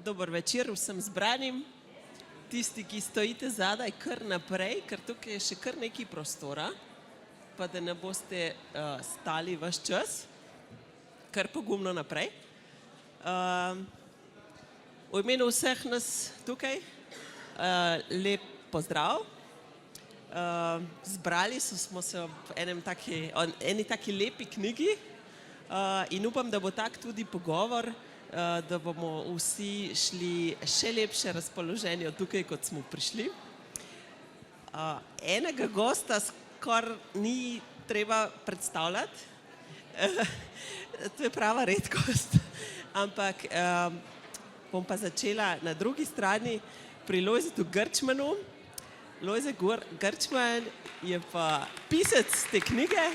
Dober večer vsem zbranim, tisti, ki stojite zadaj kar naprej, ker tukaj je še kar nekaj prostora, pa da ne boste stali ves čas, kar pogumno naprej. V imenu vseh nas tukaj lep pozdrav. Zbrali smo se v eni taki lepi knjigi in upam, da bo tak tudi pogovor, da bomo vsi šli še lepše razpoloženje od tukaj, kot smo prišli. Enega gosta skoraj ni treba predstavljati, to je prava redkost, ampak bom pa začela na drugi strani pri Lojzetu Grčmanu. Lojze Grčman je pa pisec te knjige.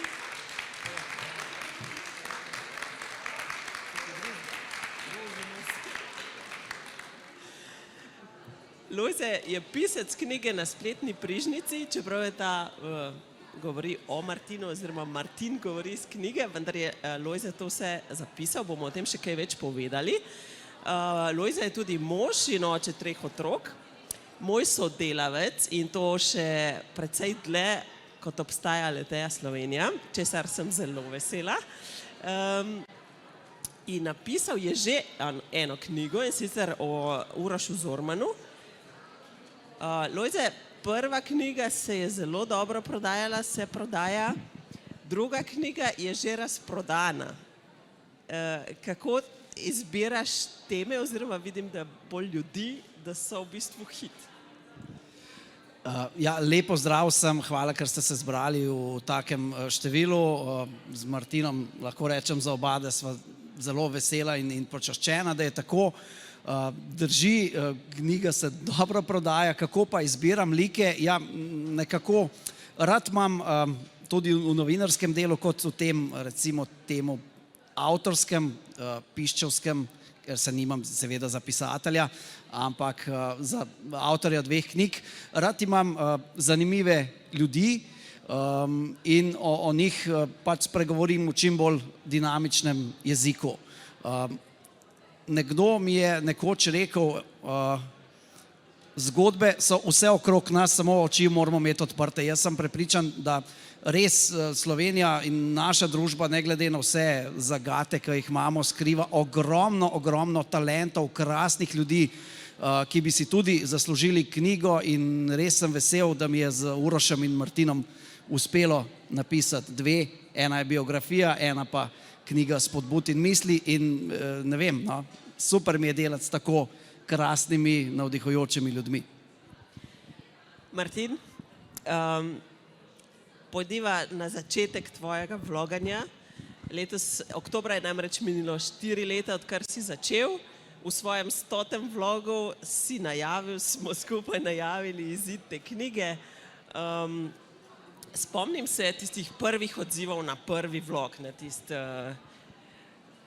Lojze je pisec knjige na spletni prižnici, čeprav je ta govori o Martinu, oziroma Martin govori iz knjige, vendar je Lojze to vse zapisal, bomo o tem še kaj več povedali. Lojze je tudi mož in oče 3 otrok, moj sodelavec in to še precej dlje, kot obstaja Leteja Slovenija, česar sem zelo vesela. In napisal je že eno knjigo, in sicer o Urošu Zormanu. Lojze, prva knjiga se je zelo dobro prodajala, se prodaja, druga knjiga je že razprodana. Kako izbiraš teme, oziroma vidim, da bolj ljudi, da so v bistvu hit? Lepo zdrav vsem, hvala, ker ste se zbrali v takem številu. Z Martinom lahko rečem za oba, da sva zelo vesela in počaščena, da je tako. Drži, knjiga se dobro prodaja, kako pa izbiram like? Nekako rad imam tudi v novinarskem delu, kot v tem, recimo temu avtorskem, piščevskem, ker se nimam seveda za pisatelja, ampak za avtorja 2 knjig. Rad imam zanimive ljudi in o njih pač spregovorim v čim bolj dinamičnem jeziku. Nekdo mi je nekoč rekel, zgodbe so vse okrog nas, samo oči moramo imeti odprte. Jaz sem prepričan, da res Slovenija in naša družba, ne glede na vse zagate, ki jih imamo, skriva ogromno talentov, krasnih ljudi, ki bi si tudi zaslužili knjigo, in res sem vesel, da mi je z Urošem in Martinom uspelo napisati 2. Ena je biografija, ena pa knjiga spodbud in misli, in ne vem, super mi je delati s tako krasnimi, navdihujočimi ljudmi. Martin, pojdiva na začetek tvojega vloganja. Letos oktobra je namreč minilo 4 leta, odkar si začel. V svojem 100. vlogu si najavil, smo skupaj najavili izid te knjige. Spomnim se tistih prvih odzivov na prvi vlog, na tisti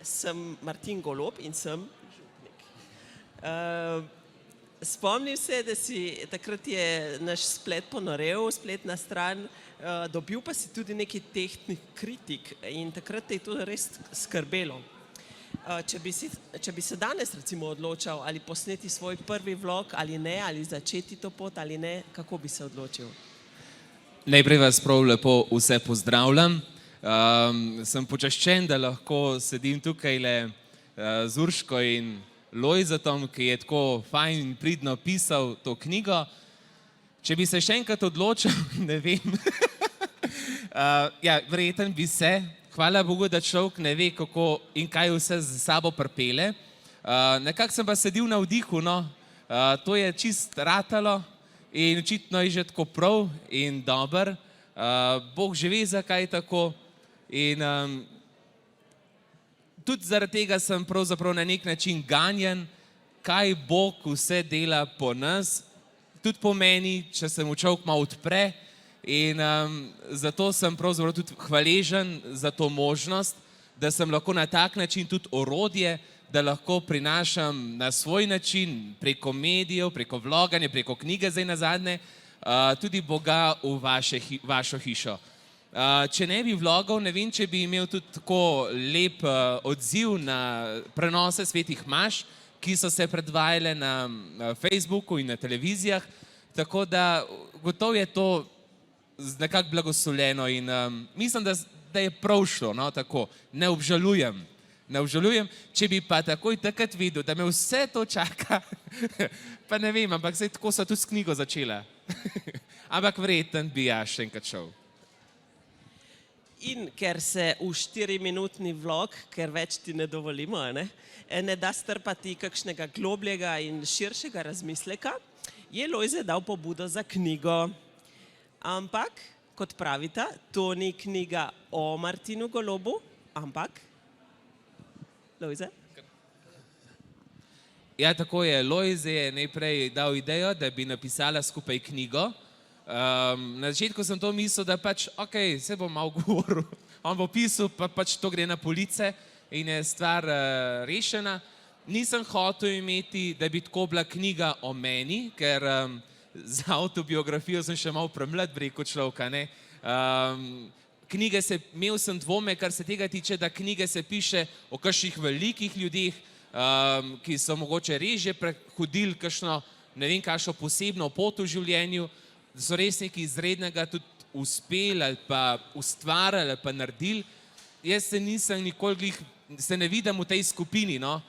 sem Martin Golob in sem župnik. Spomnim se, da takrat je naš splet ponorel, spletna stran, dobil pa si tudi nekaj tehtnih kritik in takrat te je to res skrbelo. Če bi se danes recimo odločal, ali posneti svoj prvi vlog ali ne, ali začeti to pot ali ne, kako bi se odločil? Najprej vas prav lepo vse pozdravljam. Sem počaščen, da lahko sedim tukajle z Urško in Lojzetom, ki je tako fajn in pridno pisal to knjigo. Če bi se še enkrat odločil, ne vem. Verjetno bi se. Hvala Bogu, da človek ne ve, kako in kaj vse z sabo pripelje. Nekako sem pa sedil na vdihu, to je čist ratalo. In očitno je že tako prav in dober. Bog že ve, zakaj je tako. In tudi zaradi tega sem pravzaprav na nek način ganjen, kaj Bog vse dela po nas, tudi po meni, če se mu človek malo odpre. In zato sem pravzaprav tudi hvaležen za to možnost, da sem lahko na tak način tudi orodje, da lahko prinašam na svoj način, preko medijev, preko vloganja, preko knjige zdaj nazadnje, tudi Boga v vašo hišo. Če ne bi vlogal, ne vem, če bi imel tudi tako lep odziv na prenose svetih maš, ki so se predvajale na Facebooku in na televizijah, tako da gotovo je to nekako blagoslовljeno in mislim, da je prav šlo, no, tako, ne obžalujem. Ne obžalujem, če bi pa takoj takrat videl, da me vse to čaka, pa ne vem, ampak zdaj tako so tudi s knjigo začela. Ampak verjetno bi ja še enkrat šel. In ker se v 4-minutni vlog, ker več ti ne dovolimo, ne da strpati kakšnega globljega in širšega razmisleka, je Lojze dal pobudo za knjigo. Ampak, kot pravita, to ni knjiga o Martinu Golobu, ampak, Lojze? Ja, tako je. Lojze je najprej dal idejo, da bi napisala skupaj knjigo. Na začetku sem to mislil, da pač, ok, se bom malo govoril, on bo pisal, pa pač to gre na police in je stvar rešena. Nisem hotel imeti, da bi tako bila knjiga o meni, ker za avtobiografijo sem še malo premlad, bi rekel človeka, ne. Imel sem dvome, kar se tega tiče, da knjige se piše o kakšnih velikih ljudeh, ki so mogoče res že prehodili kakšno, ne vem, kakšno posebno pot v življenju, da so res nekaj izrednega tudi uspeli ali pa ustvarjali ali pa naredili. Jaz se nisem nikoli, se ne vidim v tej skupini, no.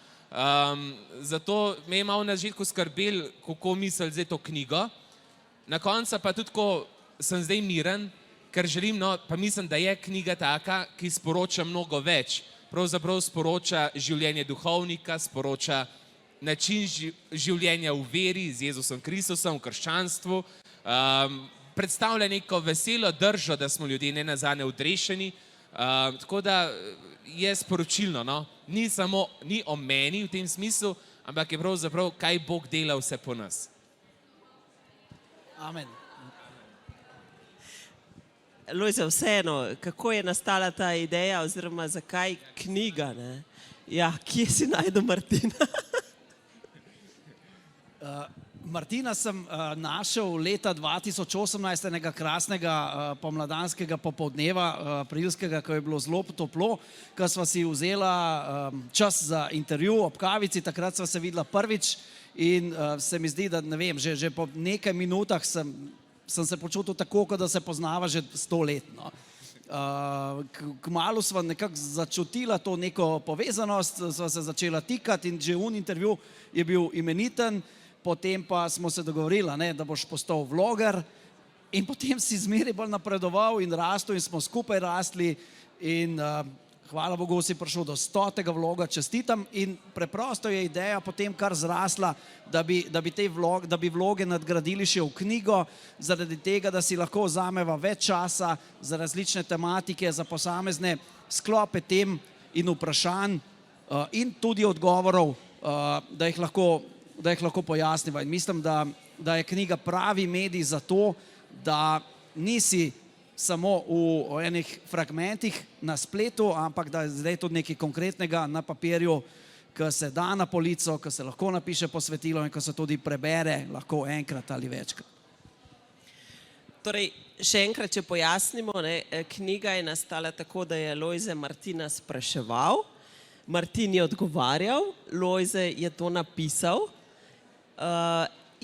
Zato me je malo na začetku skrbel, kako misli zdaj to knjigo. Na koncu pa tudi, ko sem zdaj miren, ker želim, no, pa mislim, da je knjiga taka, ki sporoča mnogo več. Pravzaprav sporoča življenje duhovnika, sporoča način življenja v veri z Jezusom Kristusom, v krščanstvu, predstavlja neko veselo držo, da smo ljudje nenazadnje odrešeni, tako da je sporočilno, no. Ni o meni v tem smislu, ampak je pravzaprav, kaj Bog dela vse po nas. Amen. Lojze, vseeno, kako je nastala ta ideja oziroma zakaj knjiga, ne? Ja, kje si najdel Martina? Martina sem našel leta 2018, enega krasnega pomladanskega popoldneva, aprilskega, ko je bilo zelo toplo, ko sva si vzela čas za intervju ob kavici, takrat sva se videla prvič in se mi zdi, da ne vem, že po nekaj minutah sem se počutil tako, kot da se poznava že 100 let. No. Kmalu sva nekako začutila to neko povezanost, sva se začela tikati in že intervju je bil imeniten, potem pa smo se dogovorili, da boš postal vloger in potem si zmeraj bolj napredoval in rastel in smo skupaj rastli in hvala Bogu si prišel do 100. vloga, čestitam in preprosto je ideja potem kar zrasla, da bi vloge nadgradili še v knjigo, zaradi tega, da si lahko vzameva več časa za različne tematike, za posamezne sklope tem in vprašanj in tudi odgovorov, da jih lahko pojasniva. In mislim, da je knjiga pravi medij za to, da nisi samo v enih fragmentih na spletu, ampak da je zdaj tudi nekaj konkretnega na papirju, ki se da na polico, ki se lahko napiše posvetilo in ki se tudi prebere lahko enkrat ali večkrat. Torej, še enkrat, če pojasnimo, knjiga je nastala tako, da je Lojze Martina spraševal, Martin je odgovarjal, Lojze je to napisal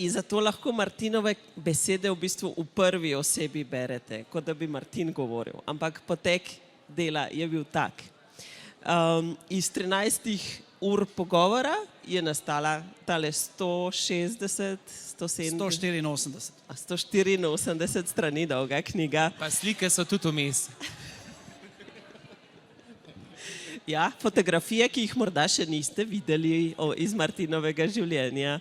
in zato lahko Martinove besede v bistvu v prvi osebi berete, kot da bi Martin govoril. Ampak potek dela je bil tak. Iz 13 ur pogovora je nastala tale 184 strani dolga knjiga. Pa slike so tudi vmes. Ja, fotografije, ki jih morda še niste videli iz Martinovega življenja.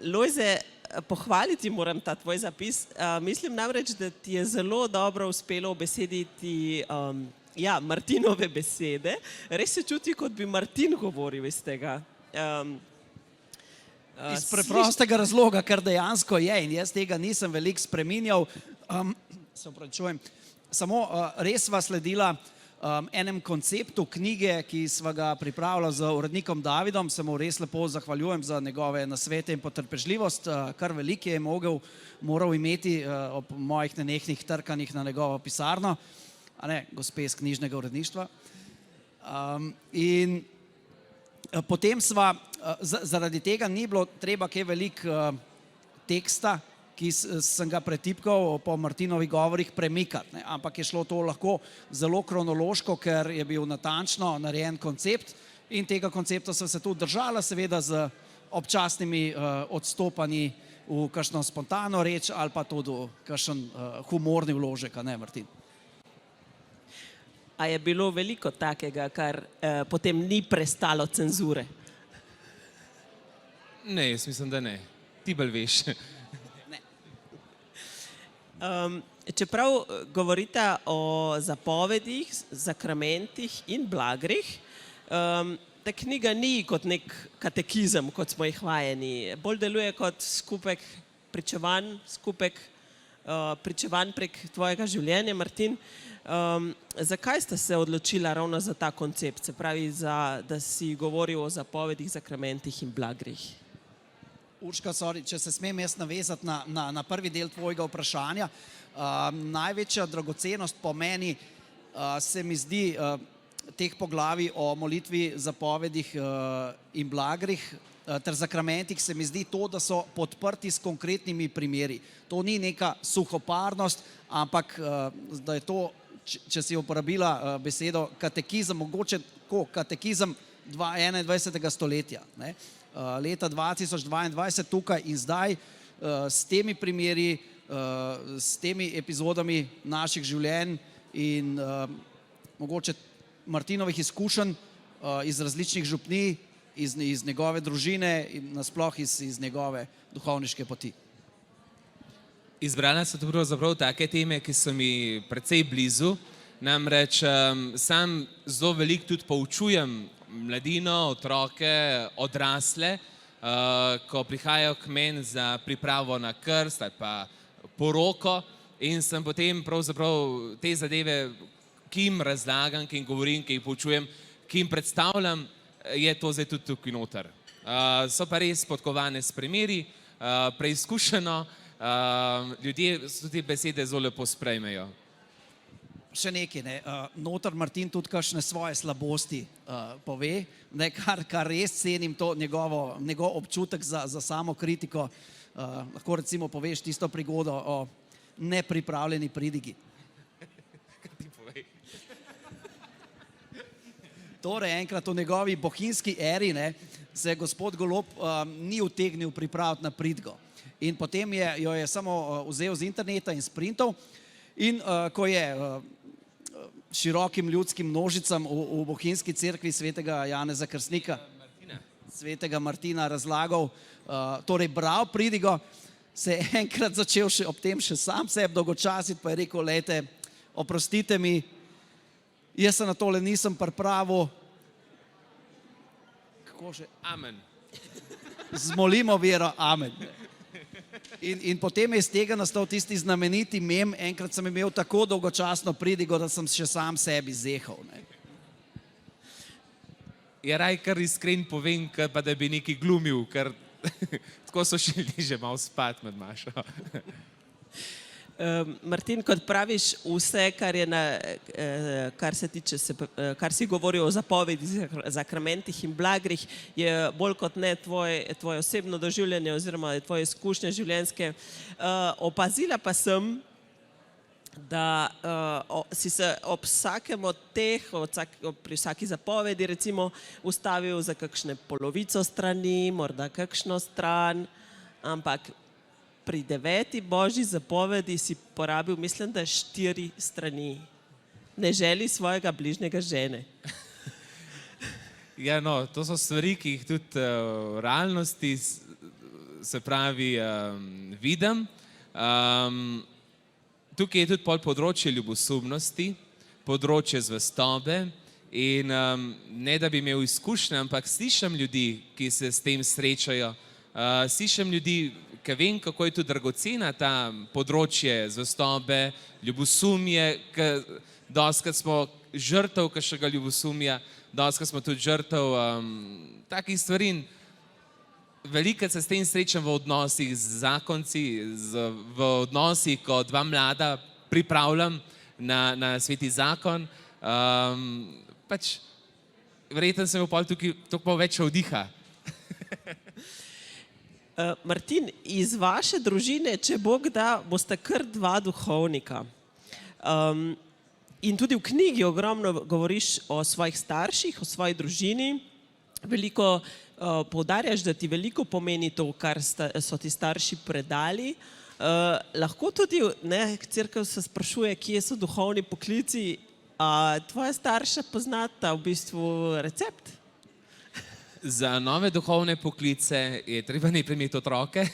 Lojze, pohvaliti moram ta tvoj zapis. Mislim namreč, da ti je zelo dobro uspelo ubesediti Martinove besede. Res se čuti, kot bi Martin govoril iz tega. Iz preprostega razloga, ker dejansko je in jaz tega nisem veliko spreminjal. Se opravičujem. Samo res sva sledila enem konceptu knjige, ki sva ga pripravila z urednikom Davidom, se mu res lepo zahvaljujem za njegove nasvete in potrpežljivost, kar veliko je moral imeti ob mojih nenehnih trkanjih na njegovo pisarno, a ne, gospe iz knjižnega uredništva. In Potem sva, zaradi tega ni bilo treba kaj veliko teksta, ki sem ga pretipkal po Martinovih govorih, premikati, ne. Ampak je šlo to lahko zelo kronološko, ker je bil natančno narejen koncept in tega koncepta sva se tudi držala, seveda z občasnimi odstopanji v kakšno spontano reč ali pa tudi v kakšen humorni vložek, a ne, Martin? A je bilo veliko takega, kar potem ni prestalo cenzure? Ne, jaz mislim, da ne. Ti bolj veš. Čeprav govorite o zapovedih, zakramentih in blagrih, ta knjiga ni kot nek katekizem, kot smo jih vajeni. Bolj deluje kot skupek pričevanj, pričevanj prek tvojega življenja, Martin. Zakaj ste se odločila ravno za ta koncept, se pravi, da si govoril o zapovedih, zakramentih in blagrih? Urška, sorry, če se smem jaz navezati na prvi del tvojega vprašanja. Največja dragocenost po meni se mi zdi teh poglavij o molitvi, zapovedih in blagrih ter zakramentih se mi zdi to, da so podprti s konkretnimi primeri. To ni neka suhoparnost, ampak da je to, če si uporabila besedo katekizem, mogoče tako katekizem 21. stoletja, ne. Leta 2022 tukaj in zdaj s temi primeri, s temi epizodami naših življenj in mogoče Martinovih izkušenj iz različnih župnij, iz njegove družine in nasploh iz njegove duhovniške poti. Izbrala so pravzaprav take teme, ki so mi precej blizu. Namreč sam zelo veliko tudi poučujem mladino, otroke, odrasle, ko prihajajo k meni za pripravo na krst ali pa poroko in sem potem pravzaprav te zadeve, ki jim razlagam, ki jim govorim, ki jih poučujem, ki jim predstavljam, je to zdaj tudi tukaj noter. So pa res podkovane s primeri, preizkušeno, ljudje tudi besede zelo lepo sprejmejo. Še nekaj, ne, noter Martin tudi kakšne svoje slabosti pove, ne, kar res cenim, to njegov občutek za samo kritiko. Lahko recimo poveš tisto prigodo o nepripravljeni pridigi. Kaj ti povej? Torej, enkrat v njegovi bohinjski eri, ne, se gospod Golob ni utegnil pripraviti na pridigo. In potem jo je samo vzel z interneta in sprintov in ko je širokim ljudskim množicam v bohinjski cerkvi svetega Janeza Krstnika, svetega Martina razlagal, torej bral pridigo, se je enkrat začel ob tem še sam sebe dolgočasiti, pa je rekel, lejte, oprostite mi, jaz se na tole nisem pripravil. Kako že? Amen. Zmolimo vero, amen. In potem je iz tega nastal tisti znameniti mem, enkrat sem imel tako dolgočasno pridigo, da sem še sam sebi zehal, ne. Ja, raj kar iskren povem, pa da bi nekaj glumil, ker tako so šli že malo spat med mašo. Martin, kot praviš, vse, kar se tiče, kar si govoril o zapovedih, zakramentih in blagrih, je bolj kot ne tvoje osebno doživljanje oziroma tvoje izkušnje življenjske. Opazila pa sem, da si se ob vsakem od teh, pri vsaki zapovedi recimo, ustavil za kakšne polovico strani, morda kakšno stran, ampak pri 9. božji zapovedi si porabil, mislim, da 4 strani. Ne želi svojega bližnjega žene. Ja, no, to so stvari, ki jih tudi v realnosti, se pravi, vidim. Tukaj je tudi področje ljubosumnosti, področje zvestobe in ne da bi imel izkušnje, ampak slišim ljudi, ki se s tem srečajo. Slišim ljudi, ki vem, kako je tudi dragocena ta področje zvestobe, ljubosumje, dostikrat smo žrtev kakšnega ljubosumja, dostikrat smo tudi žrtev takih stvari. Velikokrat se s tem srečam v odnosih z zakonci, v odnosih, ko dva mlada pripravljam na sveti zakon. Pač verjetno sem imel pol tukaj toliko več vdiha. Martin, iz vaše družine, če Bog da, boste kar dva duhovnika. In tudi v knjigi ogromno govoriš o svojih starših, o svoji družini. Veliko poudarjaš, da ti veliko pomeni to, kar so ti starši predali. Lahko tudi, cerkev se sprašuje, kje so duhovni poklici. Tvoja starša poznata v bistvu recept? Za nove duhovne poklice je treba najprej imeti otroke,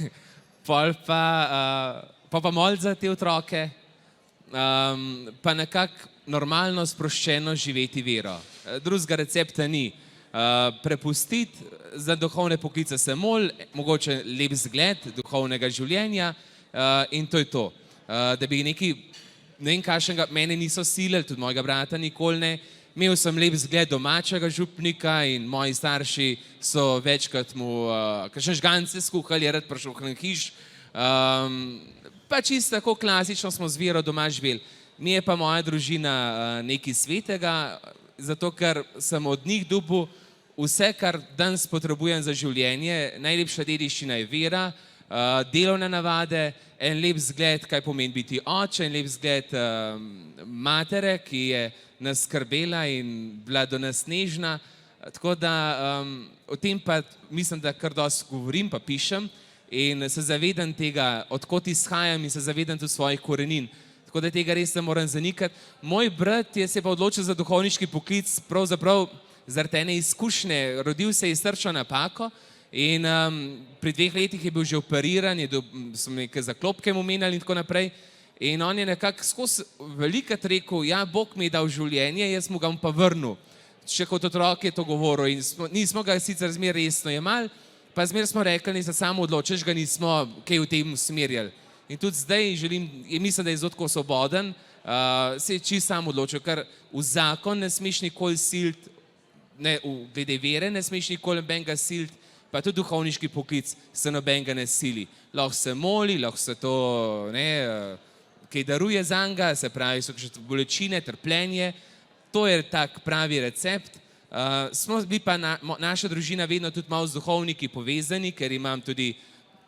pol pa moliti za te otroke, pa nekako normalno sproščeno živeti vero. Drugega recepta ni. Prepustiti za duhovne poklice se mogoče lep zgled duhovnega življenja in to je to. Da bi nekaj, ne vem kakšnega, mene niso silili, tudi mojega brata nikoli ne. Imel sem lep zgled domačega župnika in moji starši so večkrat mu kakšne žgance skuhali, je rad prišel k nam hiš. Pa čisto tako klasično smo z vero doma živeli. Mi je pa moja družina nekaj svetega, zato ker sem od njih dobil vse, kar danes potrebujem za življenje. Najlepša dediščina je vera, delovne navade, en lep zgled, kaj pomeni biti oče, en lep zgled matere, ki je nas skrbela in bila do nas nežna. Tako da o tem pa mislim, da kar dosti govorim, pa pišem in se zavedam tega, odkot izhajam in se zavedam tudi svojih korenin. Tako da tega res ne moram zanikati. Moj brat je se pa odločil za duhovniški poklic, pravzaprav zaradi ene izkušnje. Rodil se je s srčno napako in pri 2 letih je bil že operiran, so neke zaklopke mu menjali in tako naprej. In on je nekako skozi velikrat rekel, ja, Bog mi je dal življenje, jaz mu ga bom pa vrnil. Še kot otrok je to govoril in nismo ga sicer zmer resno jemali, pa zmer smo rekli, ne se samo odločiš, ga nismo kaj v tem usmerjali. In tudi zdaj mislim, da je zelo tako svoboden, se je čisto sam odločil, ker v zakon ne smeš nikoli siliti, glede vere ne smeš nikoli nobenega siliti, pa tudi duhovniški poklic se nobenega ne sili. Lahko se moli, lahko se to kaj daruje zanj, se pravi, so še bolečine, trpljenje, to je tak pravi recept. Smo bili pa naša družina vedno tudi malo z duhovniki povezani, ker imam tudi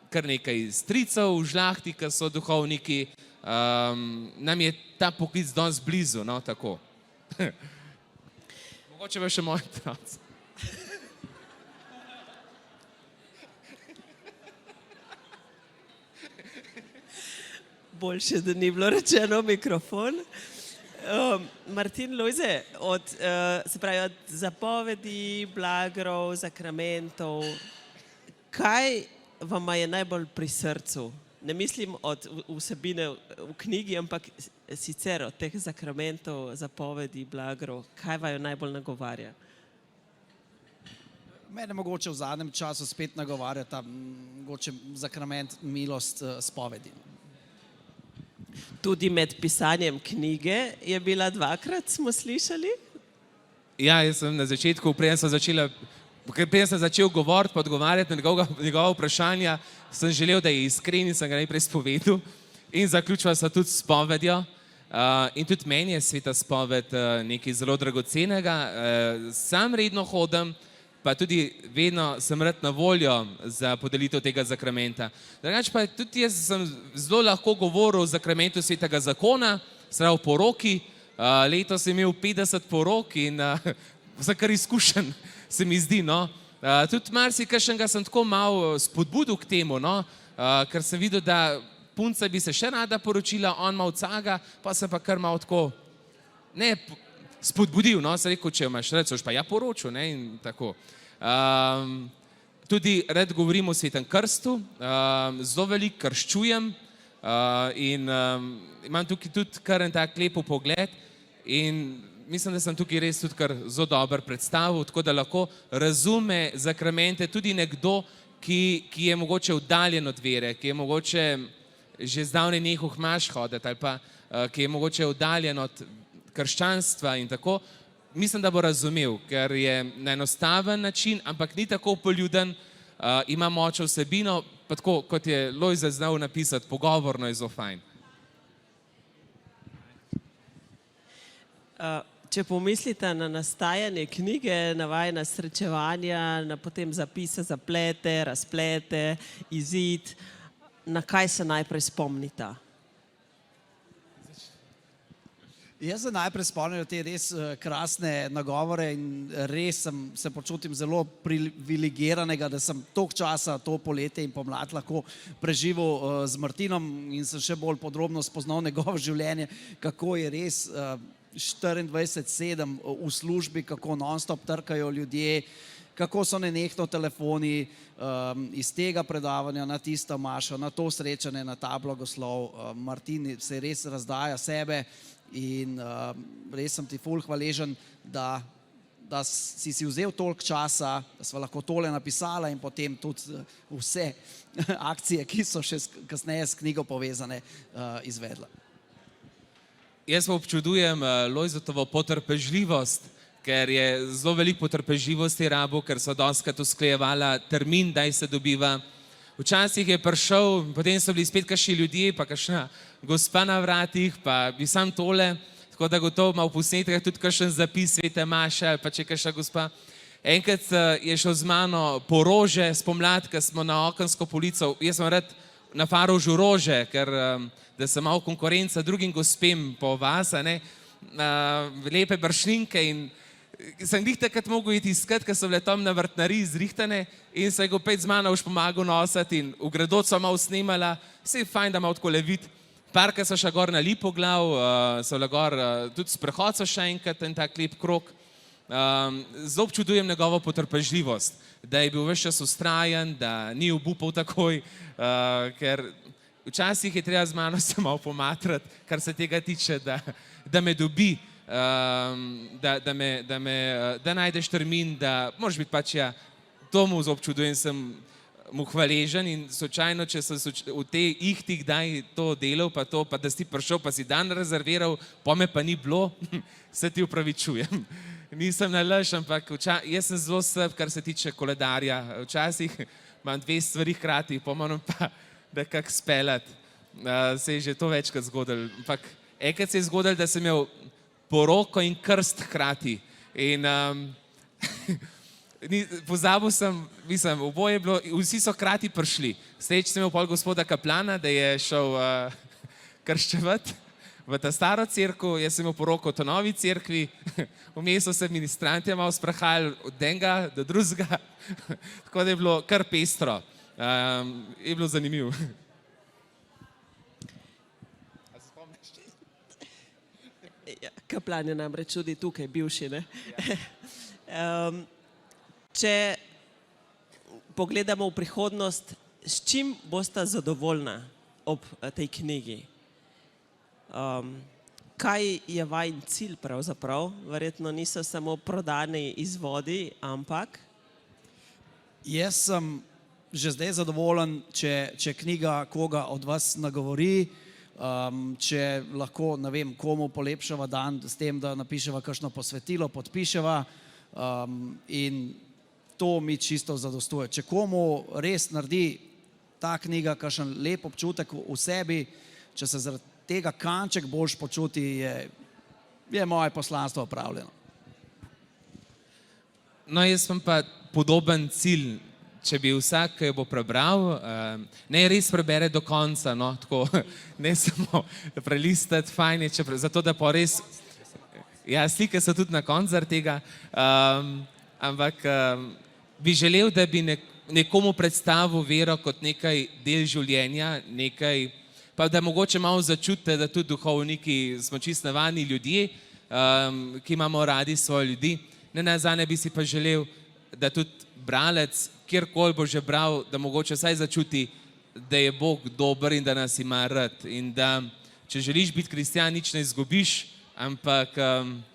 kar nekaj stricev v žlahti, ki so duhovniki. Nam je ta poklic dosti blizu, no, tako. Mogoče pa še moj otroci. Boljše, da ni bilo rečeno mikrofon. Martin, Lojze, od zapovedi, blagrov, zakramentov, kaj vama je najbolj pri srcu? Ne mislim od vsebine v knjigi, ampak sicer od teh zakramentov, zapovedi, blagrov, kaj vaju najbolj nagovarja? Mene mogoče v zadnjem času spet nagovarja ta mogoče zakrament, milost, spovedi. Tudi med pisanjem knjige je bila 2-krat, smo slišali? Ja, jaz sem na začetku, preden sem začel govoriti, pa odgovarjati na njegova vprašanja, sem želel, da je iskren in sem ga najprej spovedal in zaključila sem tudi s spovedjo. In tudi meni je sveta spoved nekaj zelo dragocenega. Sam redno hodim, pa tudi vedno sem rad na voljo za podelitev tega zakramenta. Drugače pa tudi jaz sem zelo lahko govoril o zakramentu svetega zakona, prav poroki. Letos sem imel 50 porok in vse kar izkušen se mi zdi, no. Tudi marsikakšnega sem tako malo spodbudil k temu, no, ker sem videl, da punca bi se še rada poročila, on malo caga, pa sem pa kar malo tako, ne, spodbudil, no, sem rekel, če imaš rad, soš pa ja poročil, ne, in tako. Tudi rad govorim o svetem krstu, zelo veliko krščujem in imam tukaj tudi kar en tak lepo pogled in mislim, da sem tukaj res tudi kar zelo dober predstavil, tako da lahko razume zakramente tudi nekdo, ki je mogoče oddaljen od vere, ki je mogoče že zdavnaj nehal k maš hoditi ali pa ki je mogoče oddaljen od krščanstva in tako, mislim, da bo razumel, ker je na enostaven način, ampak ni tako poljuden, ima močno vsebino, pa tako, kot je Lojze znal napisati, pogovorno je zelo fajn. Če pomislite na nastajanje knjige, na vajina srečevanja, na potem zapise, zaplete, razplete, izid, na kaj se najprej spomnite? Jaz se najprej spomnim te res krasne nagovore in res se počutim zelo privilegiranega, da sem toliko časa, to poletje in pomlad lahko preživel z Martinom in sem še bolj podrobno spoznal njegovo življenje, kako je res 24/7 v službi, kako non-stop trkajo ljudje, kako so nenehno telefoni iz tega predavanja na tisto mašo, na to srečanje, na ta blagoslov. Martin se res razdaja sebe in res sem ti ful hvaležen, da si vzel toliko časa, da sva lahko tole napisala in potem tudi vse akcije, ki so še kasneje s knjigo povezane, izvedla. Jaz pa občudujem Lojzetovo potrpežljivost, ker je zelo veliko potrpežljivosti rabil, ker so dostikrat usklajevala termin, daj se dobiva. Včasih je prišel, potem so bili spet kakšni ljudje, pa kakšna gospa na vratih, pa bi sam tole, tako da gotovo ima v posnetkih tudi kakšen zapis Svete maše ali pa če kakšna gospa. Enkrat je šel z mano po rože spomladi, ker smo na okensko polico, jaz sem rad na Farožu rože, ker da sem malo konkurenca drugim gospem po vas, lepe bršninke in sem jih takrat mogel iti iskat, ker so bile tam na vrtnariji zrihtane in se je opet z mano už pomagal nositi in v Gradot so malo snemala, vse je fajn, da malo tako le vid. Parkrat so še gor na Lipoglav, so le gor, tudi sprehod so še enkrat en tak lep krog. Zelo občudujem njegovo potrpežljivost, da je bil ves čas vztrajen, da ni obupal takoj, ker včasih je treba z mano se malo pomatrati, kar se tega tiče, da me dobi, da najdeš termin, da moraš biti pač to mu občudujem, sem mu hvaležen in slučajno, če sem v teh ihtih kdaj to delal, pa da si prišel, pa si dan rezerviral, pa me pa ni bilo, se ti upravičujem. Nisem nalaž, ampak jaz sem zelo slab, kar se tiče koledarja. Včasih imam 2 stvari hkrati, pa moram pa da kak speljati. Se je že to večkrat zgodilo. Ampak enkrat se je zgodilo, da sem imel poroko in krst hkrati. In pozabil sem, mislim, oboje je bilo, vsi so hkrati prišli. Sledeč sem imel pol gospoda kaplana, da je šel krščevati v ta staro cerkev, jaz sem imel poroko v novi cerkvi, vmes so se ministranti malo sprahajali od enega do drugega, tako da je bilo kar pestro. Je bilo zanimivo. Kaplan je namreč tudi tukaj bivši, ne? Če pogledamo v prihodnost, s čim boste zadovoljna ob tej knjigi? Kaj je vajin cilj pravzaprav? Verjetno niso samo prodani izvodi, ampak? Jaz sem že zdaj zadovoljen, če knjiga koga od vas nagovori, če lahko, ne vem, komu polepšava dan s tem, da napiševa kakšno posvetilo, podpiševa in to mi čisto zadostuje. Če komu res naredi ta knjiga kakšen lep občutek v sebi, če se zaradi tega kanček boljš počuti, je moje poslanstvo opravljeno. No, jaz sem pa podoben cilj, če bi vsak, ki jo bo prebral, ne res prebere do konca, no, tako, ne samo prelistati, fajn je, zato da pa res, slike so tudi na koncu tega, ampak bi želel, da bi nekomu predstavil vero kot nekaj del življenja, nekaj, pa da mogoče malo začutite, da tudi duhovniki smo čisto navadni ljudje, ki imamo radi svoje ljudi. Nenazadnje bi si pa želel, da tudi bralec, kjerkoli bo že bral, da mogoče vsaj začuti, da je Bog dober in da nas ima rad. In da, če želiš biti kristjan, nič ne izgubiš, ampak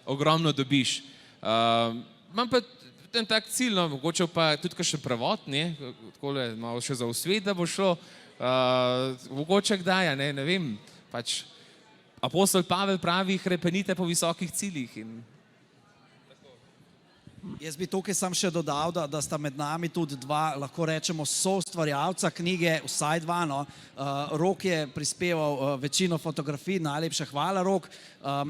ogromno dobiš. Imam pa ten tak cilj, no, mogoče pa tudi kakšen prevod, ne, takole malo še za usvet, da bo šlo, mogoče kdaj, ne vem, pač apostol Pavel pravi, hrepenite po visokih ciljih in Jaz bi tukaj sam še dodal, da sta med nami tudi dva, lahko rečemo, soustvarjalca knjige, vsaj dva. No. Rok je prispeval večino fotografij, najlepša hvala, Rok.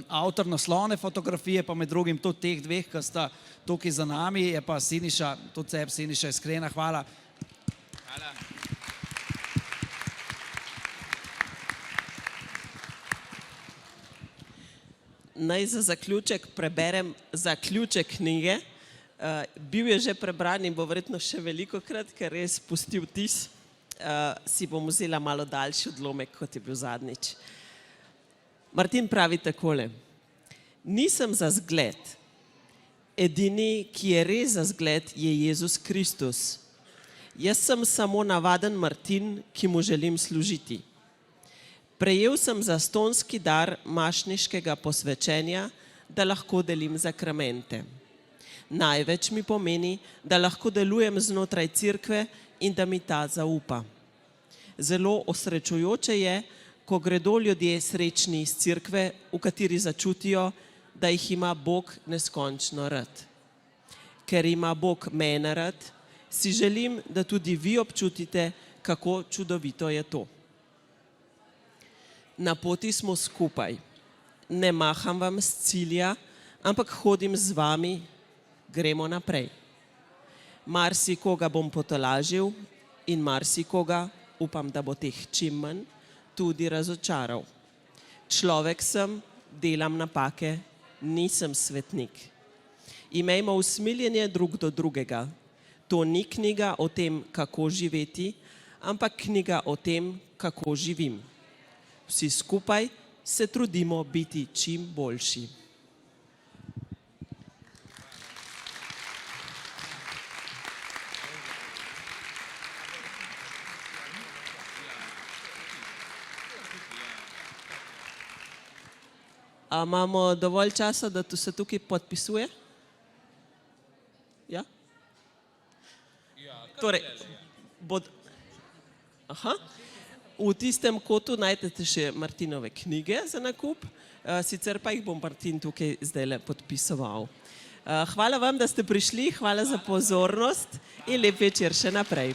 Avtor naslovne fotografije, pa med drugim tudi teh dveh, ki sta tukaj za nami, je pa Siniša, tudi sebi Siniša, iskrena hvala. Hvala. Naj za zaključek preberem zaključek knjige. Bil je že prebran in bo verjetno še velikokrat, ker res pusti vtis. Si bom vzela malo daljši odlomek, kot je bil zadnjič. Martin pravi takole: nisem za zgled. Edini, ki je res za zgled, je Jezus Kristus. Jaz sem samo navaden Martin, ki mu želim služiti. Prejel sem zastonjski dar mašniškega posvečenja, da lahko delim zakramente. Največ mi pomeni, da lahko delujem znotraj cerkve in da mi ta zaupa. Zelo osrečujoče je, ko gredo ljudje srečni iz cerkve, v kateri začutijo, da jih ima Bog neskončno rad. Ker ima Bog mene rad, si želim, da tudi vi občutite, kako čudovito je to. Na poti smo skupaj. Ne maham vam s cilja, ampak hodim z vami, gremo naprej. Marsikoga bom potolažil in marsikoga, upam, da bo teh čim manj, tudi razočaral. Človek sem, delam napake, nisem svetnik. Imejmo usmiljenje drug do drugega. To ni knjiga o tem, kako živeti, ampak knjiga o tem, kako živim. Vsi skupaj se trudimo biti čim boljši. A imamo dovolj časa, da se tukaj podpisuje? Ja? Torej, v tistem kotu najdete še Martinove knjige za nakup, sicer pa jih bom Martin tukaj zdajle podpisoval. Hvala vam, da ste prišli, hvala za pozornost in lep večer še naprej.